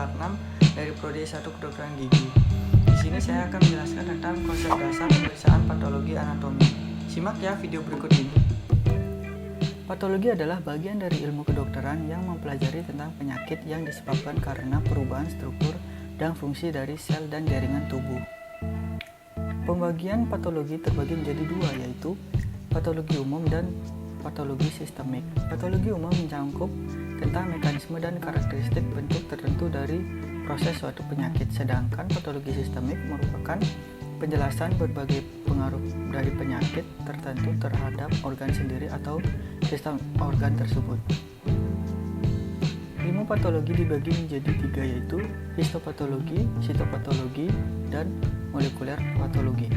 semester 6 dari Prodi 1 Kedokteran Gigi. Di sini saya akan menjelaskan tentang konsep dasar pemeriksaan patologi anatomi. Simak ya video berikut ini. Patologi adalah bagian dari ilmu kedokteran yang mempelajari tentang penyakit yang disebabkan karena perubahan struktur dan fungsi dari sel dan jaringan tubuh. Pembagian patologi terbagi menjadi dua, yaitu patologi umum dan patologi sistemik. Patologi umum mencakup tentang mekanisme dan karakteristik bentuk tertentu dari proses suatu penyakit, sedangkan patologi sistemik merupakan penjelasan berbagai pengaruh dari penyakit tertentu terhadap organ sendiri atau sistem organ tersebut. Ilmu patologi dibagi menjadi tiga, yaitu histopatologi, sitopatologi, dan molekuler patologi.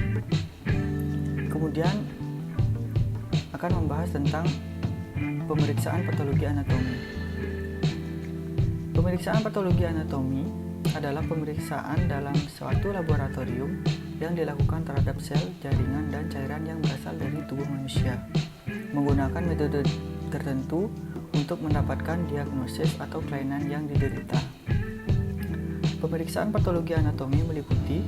Kemudian akan membahas tentang pemeriksaan patologi anatomi. Pemeriksaan patologi anatomi adalah pemeriksaan dalam suatu laboratorium yang dilakukan terhadap sel, jaringan, dan cairan yang berasal dari tubuh manusia, menggunakan metode tertentu untuk mendapatkan diagnosis atau kelainan yang diderita. Pemeriksaan patologi anatomi meliputi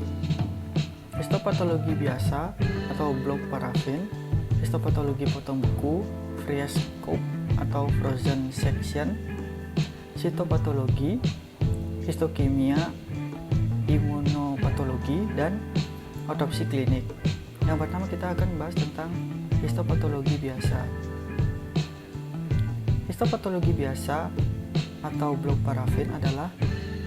histopatologi biasa atau blok parafin, histopatologi potong buku, frioscope atau frozen section, sitopatologi, histokimia, imunopatologi, dan otopsi klinik. Yang pertama kita akan bahas tentang histopatologi biasa. Histopatologi biasa atau blok parafin adalah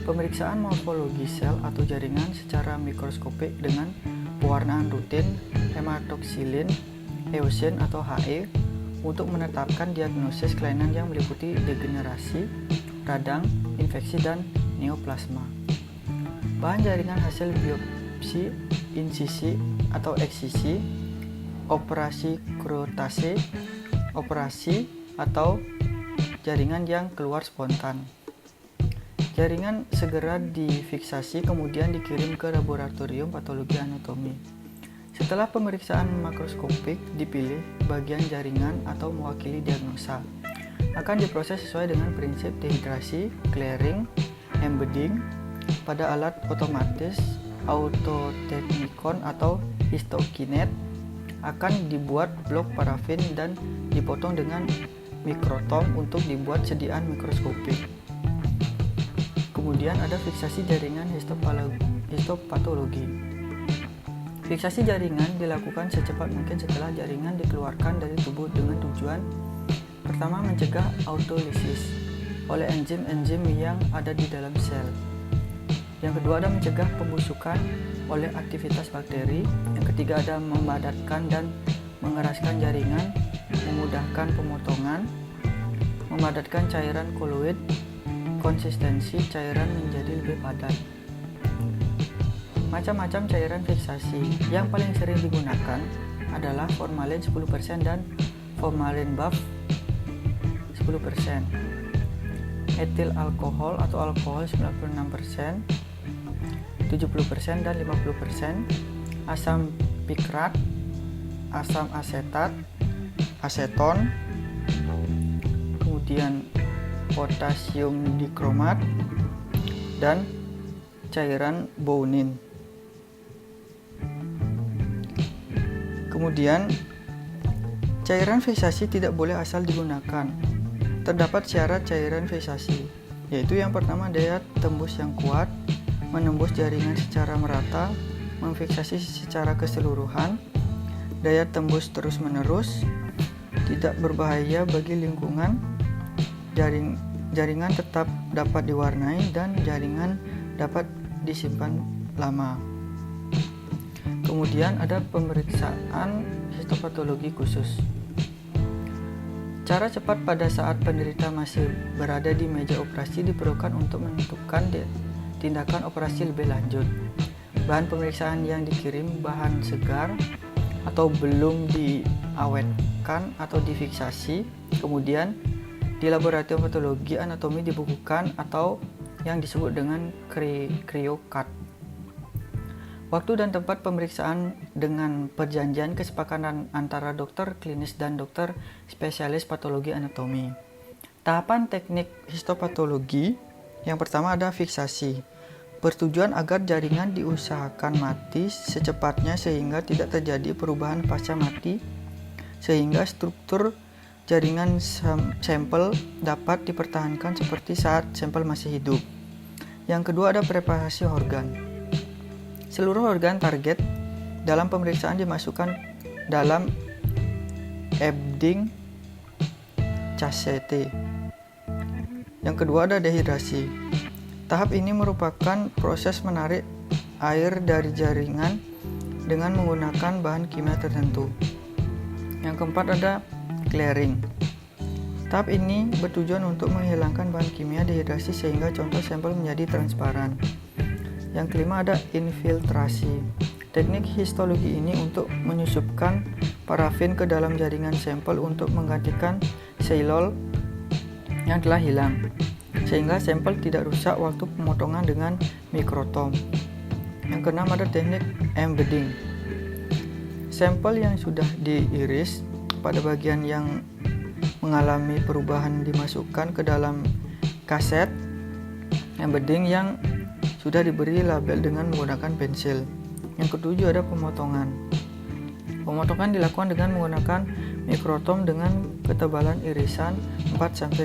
pemeriksaan morfologi sel atau jaringan secara mikroskopik dengan pewarnaan rutin hematoksilin, eosin atau He untuk menetapkan diagnosis kelainan yang meliputi degenerasi, radang, infeksi, dan neoplasma. Bahan jaringan hasil biopsi, insisi atau eksisi, operasi krotase, operasi atau jaringan yang keluar spontan. Jaringan segera difiksasi kemudian dikirim ke laboratorium patologi anatomi. Setelah pemeriksaan makroskopik dipilih bagian jaringan atau mewakili diagnosa. Akan diproses sesuai dengan prinsip dehidrasi, clearing, embedding pada alat otomatis autoteknikon atau histokinet. Akan dibuat blok parafin dan dipotong dengan mikrotom untuk dibuat sediaan mikroskopik. Kemudian ada fiksasi jaringan histopatologi. Fiksasi jaringan dilakukan secepat mungkin setelah jaringan dikeluarkan dari tubuh dengan tujuan pertama mencegah autolisis oleh enzim-enzim yang ada di dalam sel. Yang kedua ada mencegah pembusukan oleh aktivitas bakteri. Yang ketiga ada memadatkan dan mengeraskan jaringan, memudahkan pemotongan, memadatkan cairan koloid, konsistensi cairan menjadi lebih padat. Macam-macam cairan fiksasi yang paling sering digunakan adalah formalin 10% dan formalin buff 10%, etil alkohol atau alkohol 96%, 70% dan 50%, asam pikrat, asam asetat, aseton, kemudian potasium dikromat, dan cairan bounin. Kemudian cairan fiksasi tidak boleh asal digunakan. Terdapat syarat cairan fiksasi, yaitu yang pertama daya tembus yang kuat, menembus jaringan secara merata, memfiksasi secara keseluruhan, daya tembus terus-menerus, tidak berbahaya bagi lingkungan, jaringan tetap dapat diwarnai, dan jaringan dapat disimpan lama. Kemudian ada pemeriksaan histopatologi khusus. Cara cepat pada saat penderita masih berada di meja operasi diperlukan untuk menentukan tindakan operasi lebih lanjut. Bahan pemeriksaan yang dikirim bahan segar atau belum diawetkan atau difiksasi. Kemudian di laboratorium patologi anatomi dibukukan atau yang disebut dengan cryocard. Waktu dan tempat pemeriksaan dengan perjanjian kesepakatan antara dokter klinis dan dokter spesialis patologi anatomi. Tahapan teknik histopatologi Yang pertama ada fiksasi. Bertujuan agar jaringan diusahakan mati secepatnya sehingga tidak terjadi perubahan pasca mati, sehingga struktur jaringan sampel dapat dipertahankan seperti saat sampel masih hidup. Yang kedua ada preparasi organ. Seluruh organ target dalam pemeriksaan dimasukkan dalam Ebding cassette. Yang kedua ada dehidrasi. Tahap ini merupakan proses menarik air dari jaringan dengan menggunakan bahan kimia tertentu. Yang keempat ada clearing. Tahap ini bertujuan untuk menghilangkan bahan kimia dehidrasi sehingga contoh sampel menjadi transparan. Yang kelima ada infiltrasi. Teknik histologi ini untuk menyusupkan parafin ke dalam jaringan sampel untuk menggantikan seilol yang telah hilang, sehingga sampel tidak rusak waktu pemotongan dengan mikrotom. Yang keenam ada teknik embedding. Sampel yang sudah diiris pada bagian yang mengalami perubahan dimasukkan ke dalam kaset embedding yang sudah diberi label dengan menggunakan pensil. Yang ketujuh ada pemotongan. Pemotongan dilakukan dengan menggunakan mikrotom dengan ketebalan irisan 4-5.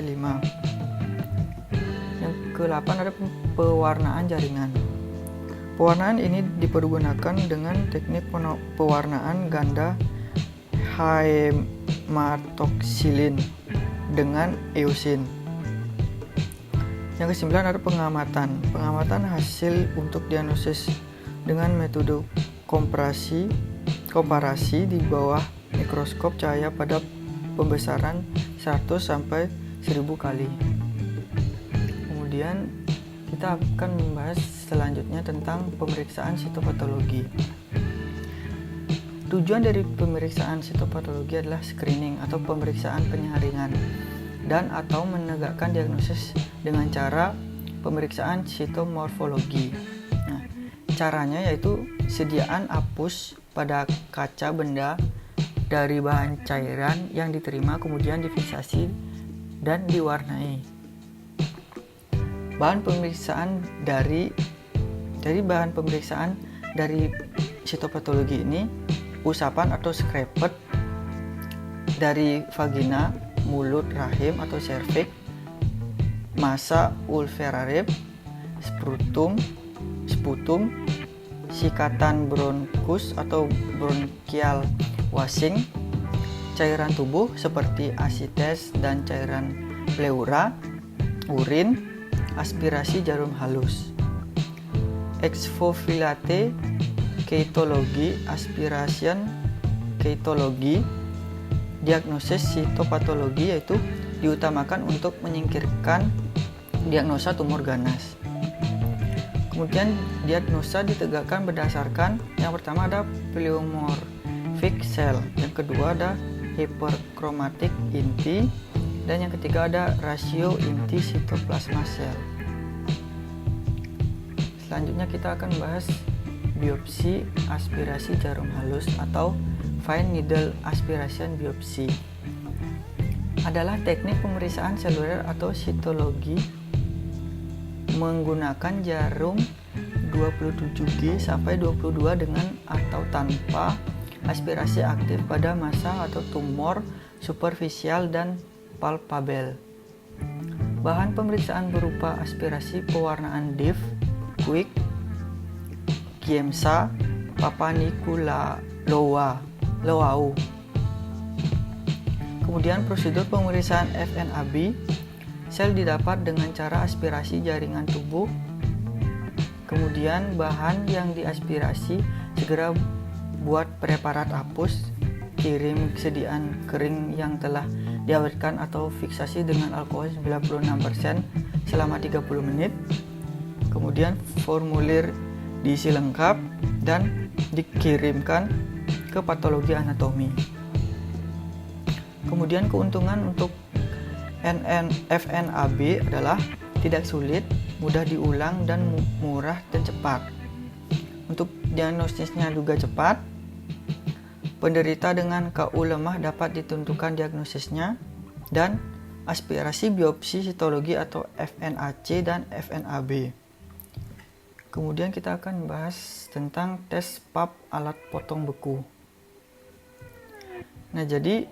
Yang ke-8 ada pewarnaan jaringan. Pewarnaan ini dipergunakan dengan teknik pewarnaan ganda hematoksilin dengan eusin. Yang ke-9 ada pengamatan. Pengamatan hasil untuk diagnosis dengan metode komparasi di bawah mikroskop cahaya pada pembesaran 100 sampai 1000 kali. Kemudian kita akan membahas selanjutnya tentang pemeriksaan sitopatologi. Tujuan dari pemeriksaan sitopatologi adalah screening atau pemeriksaan penyaringan dan atau menegakkan diagnosis dengan cara pemeriksaan sitomorfologi. Nah, caranya yaitu sediaan apus pada kaca benda dari bahan cairan yang diterima kemudian difiksasi dan diwarnai. Bahan pemeriksaan dari bahan pemeriksaan dari sitopatologi ini usapan atau scraped dari vagina, mulut, rahim atau serviks, massa ulcerare, sputum, sikatan bronkus atau bronchial washing, cairan tubuh seperti asites dan cairan pleura, urin, aspirasi jarum halus, exfoliate, keitologi, aspiration, keitologi. Diagnosis sitopatologi yaitu diutamakan untuk menyingkirkan diagnosa tumor ganas. Kemudian diagnosa ditegakkan berdasarkan yang pertama ada pleomorphic cell, yang kedua ada hyperchromatic inti, dan yang ketiga ada rasio inti sitoplasma cell. Selanjutnya kita akan bahas biopsi aspirasi jarum halus atau fine needle aspiration biopsi. Adalah teknik pemeriksaan seluler atau sitologi menggunakan jarum 27G sampai 22 dengan atau tanpa aspirasi aktif pada massa atau tumor superficial dan palpabel. Bahan pemeriksaan berupa aspirasi pewarnaan DIF, Quick, Giemsa, Papanicolaou. Kemudian prosedur pemeriksaan FNAB, sel didapat dengan cara aspirasi jaringan tubuh. Kemudian bahan yang diaspirasi segera buat preparat apus, kirim sediaan kering yang telah diawetkan atau fiksasi dengan alkohol 96% selama 30 menit. Kemudian formulir diisi lengkap dan dikirimkan ke patologi anatomi. Kemudian keuntungan untuk FNAB adalah tidak sulit, mudah diulang dan murah dan cepat. Untuk diagnosisnya juga cepat. Penderita dengan KU lemah dapat ditentukan diagnosisnya dan aspirasi biopsi histologi atau FNAC dan FNAB. Kemudian kita akan bahas tentang tes pap alat potong beku. Nah, jadi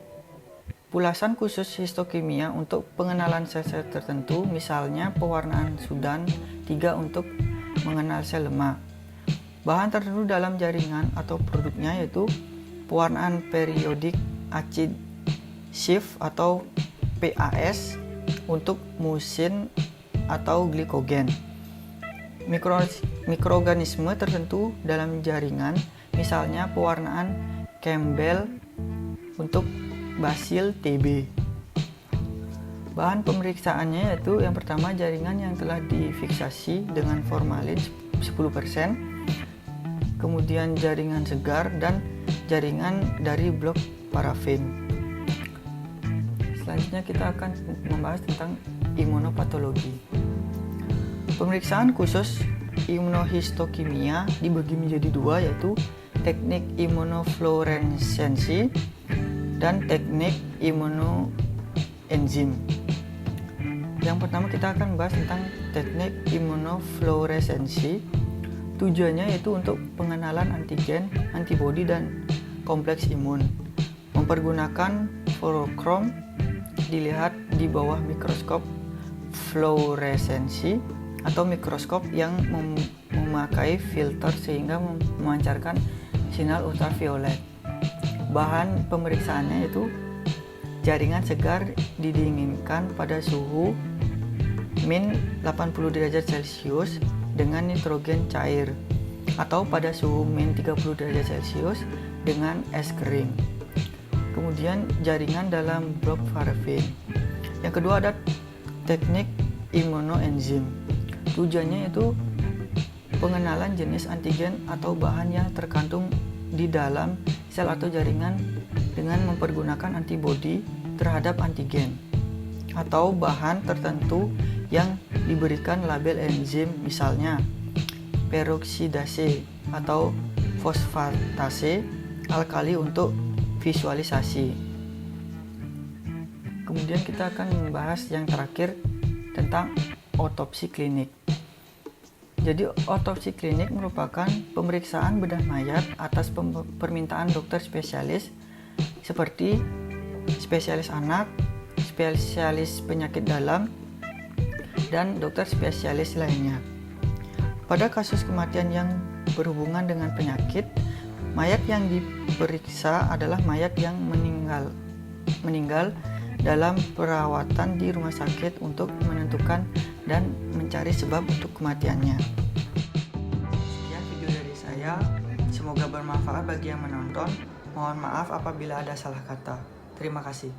pulasan khusus histokimia untuk pengenalan sel-sel tertentu, misalnya pewarnaan Sudan 3 untuk mengenal sel lemak. Bahan tertentu dalam jaringan atau produknya yaitu pewarnaan periodic acid shift atau PAS untuk musin atau glikogen. Mikroorganisme tertentu dalam jaringan, misalnya pewarnaan Campbell untuk basil TB. Bahan pemeriksaannya yaitu yang pertama jaringan yang telah difiksasi dengan formalin 10%, kemudian jaringan segar dan jaringan dari blok parafin. Selanjutnya kita akan membahas tentang imunopatologi. Pemeriksaan khusus imunohistokimia dibagi menjadi dua, yaitu teknik imunofluoresensi dan teknik imunoenzim. Yang pertama kita akan bahas tentang teknik imunofluoresensi. Tujuannya yaitu untuk pengenalan antigen, antibodi, dan kompleks imun. Mempergunakan fluorokrom dilihat di bawah mikroskop fluoresensi atau mikroskop yang memakai filter sehingga memancarkan sinar ultraviolet. Bahan pemeriksaannya itu jaringan segar didinginkan pada suhu min 80 derajat Celcius dengan nitrogen cair atau pada suhu min 30 derajat Celcius dengan es kering. Kemudian jaringan dalam blok parafin. Yang kedua ada teknik imunoenzim. Tujuannya itu pengenalan jenis antigen atau bahan yang terkandung di dalam sel atau jaringan dengan mempergunakan antibodi terhadap antigen atau bahan tertentu yang diberikan label enzim, misalnya peroksidase atau fosfatase alkali untuk visualisasi. Kemudian kita akan membahas yang terakhir tentang otopsi klinik. Jadi otopsi klinik merupakan pemeriksaan bedah mayat atas permintaan dokter spesialis seperti spesialis anak, spesialis penyakit dalam, dan dokter spesialis lainnya. Pada kasus kematian yang berhubungan dengan penyakit, mayat yang diperiksa adalah mayat yang meninggal dalam perawatan di rumah sakit untuk menentukan dan mencari sebab untuk kematiannya. Sekian video dari saya, semoga bermanfaat bagi yang menonton. Mohon maaf apabila ada salah kata. Terima kasih.